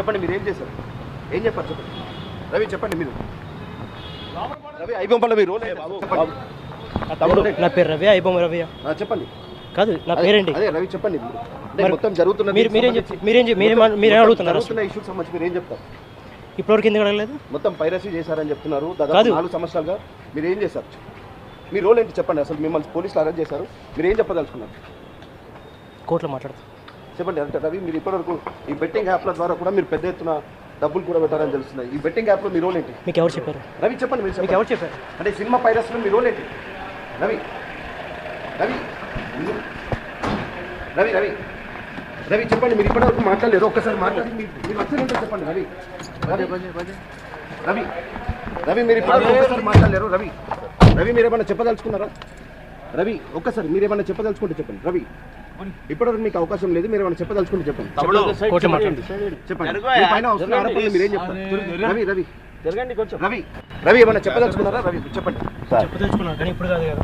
చెప్పండి మీరు ఏం చేశారు, ఏం చెప్పారు చెప్పండి. రవి చెప్పండి మీరు. రవి ఐబొమ్మలో మీ రోల్ నా పేరు రవి, ఐబొమ్మ రవి. చెప్పండి. కాదు నా పేరేంటి? అదే రవి చెప్పండి. మొత్తం జరుగుతున్న మీరేం అడుగుతున్నారు? ఇష్యూకి సంబంధించి మీరు ఏం చెప్తారు? ఇప్పటివరకు ఎందుకు అడగలేదు? మొత్తం పైరసీ చేశారని చెప్తున్నారు. దాదాపు 4 సంవత్సరాలుగా మీరు ఏం చేశారు? మీ రోల్ ఏంటి చెప్పండి. అసలు మిమ్మల్ని పోలీసులు అరెస్ట్ చేశారు, మీరు ఏం చెప్పదలుచుకున్నారు? కోర్టులో మాట్లాడతారు చెప్పండి. అంటే రవి మీరు ఇప్పటివరకు ఈ బెట్టింగ్ యాప్ల ద్వారా కూడా మీరు పెద్ద ఎత్తున డబ్బులు కూడా పెట్టారని తెలుస్తుంది. ఈ బెట్టింగ్ యాప్లో మీ రోల్ ఏంటి? మీకు ఎవరు చెప్పారు? రవి చెప్పండి. మీకు ఎవరు చెప్పారు? అంటే సినిమా పైరసీలో మీ రోల్ ఏంటి? రవి రవి రవి రవి రవి చెప్పండి. మీరు ఇప్పటివరకు మాట్లాడలేరు, ఒక్కసారి మాట్లాడి మీరు వచ్చేంటో చెప్పండి. రవి రవి రవి మీరు ఇప్పటివరకు ఒక్కసారి మాట్లాడలేరు. రవి రవి మీరేమన్నా చెప్పదలుచుకున్నారా? రవి ఒక్కసారి మీరేమన్నా చెప్పదలుచుకుంటే చెప్పండి. రవి ఇప్పటివరకు మీకు అవకాశం లేదు, మీరు ఏమైనా చెప్పదలుచుకుంటే చెప్పండి. చెప్పండి. పైన వస్తున్న ఆరోపణలు మీరేం చెప్తారు? రవి రవి జరగండి కొంచెం. రవి రవి ఏమన్నా చెప్పదలుచుకున్నారా? రవి చెప్పండి. చెప్పదలుచుకున్నాను కానీ ఇప్పుడు కాదు కదా.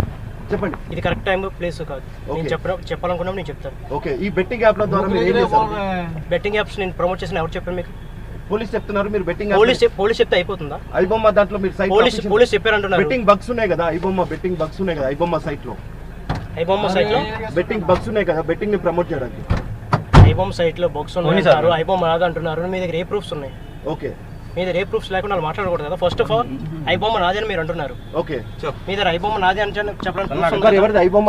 చెప్పండి. ఇది కరెక్ట్ టైం ప్లేస్ కాదు. నేను చెప్పాలనుకున్నా నేను చెప్తాను. ఓకే. ఈ బెట్టింగ్ యాప్ల ద్వారా మీరు ఏం చేస్తారు? బెట్టింగ్ యాప్స్ నేను ప్రమోట్ చేసిన ఎవరు చెప్పారు మీకు? పోలీస్ చెప్తున్నారు. మీరు బెట్టింగ్ పోలీస్ చెప్తే అయిపోతుందా? ఐబొమ్మ దాంట్లో మీరు సైట్ పోలీస్ చెప్పారంటున్నారు. బెట్టింగ్ బగ్స్ ఉన్నాయి కదా, ఐబొమ్మ బెట్టింగ్ బగ్స్ ఉన్నాయి కదా ఐబొమ్మ సైట్ లో. ఐబొమ్మ సైట్ లో బెట్టింగ్ బగ్స్ ఉన్నాయి కదా, బెట్టింగ్ ని ప్రమోట్ చేయడానికి. ఐబొమ్మ సైట్ లో బగ్స్ ఉన్నాయి, ఐబొమ్మ రాదు అంటున్నారు. మీ దగ్గర ఏ ప్రూఫ్స్ ఉన్నాయి? ఓకే. మీ దగ్గర ఏ ప్రూఫ్స్ లేకుండా వాళ్ళు మాట్లాడకూడదు కదా. ఫస్ట్ ఆఫ్ ఆల్ ఐబొమ్మ నాది అని మీరు అంటున్నారు. ఓకే. మీ దగ్గర ఐబొమ్మ నాది అని చెప్పడానికి ఎవరిది ఐబొమ్మ?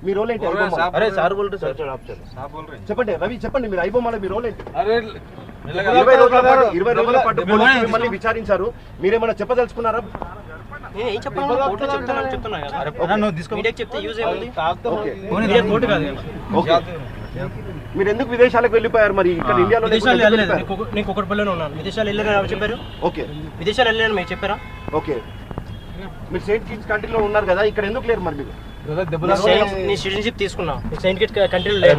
మీ రోల్ ఏంటి? చెప్పండి రవి చెప్పండి. మీరు ఐబొమ్మలో మీ రోల్ ఏంటి? 20 రోజుల పాటు మిమ్మల్ని విచారించారు, మీరేమన్నా చెప్పదలుచుకున్నారా? నేను ఏం చెప్పాను? కోర్టులో చెప్తానని చెప్తున్నా కదా. మీడియాకి చెప్తే యూజ్ ఏముంది? కోర్టు కాదు. ఓకే. మీరు ఎందుకు విదేశాలకు వెళ్ళిపోయారు మరి? ఇక్కడ ఇండియాలో నేను కుక్కడపల్లిలో ఉన్నాను. విదేశాలు వెళ్ళారని చెప్పారు. ఓకే. విదేశాలు వెళ్ళారని మీరు చెప్పారా? ఓకే. మీరు సెయింట్ కిట్స్ కంట్రీలో ఉన్నారు కదా, ఇక్కడ ఎందుకు లేరు మరి? మీరు నేను సిటిజన్షిప్ తీసుకున్నా. సెయింట్ కిట్స్ కంట్రీలో లేదు.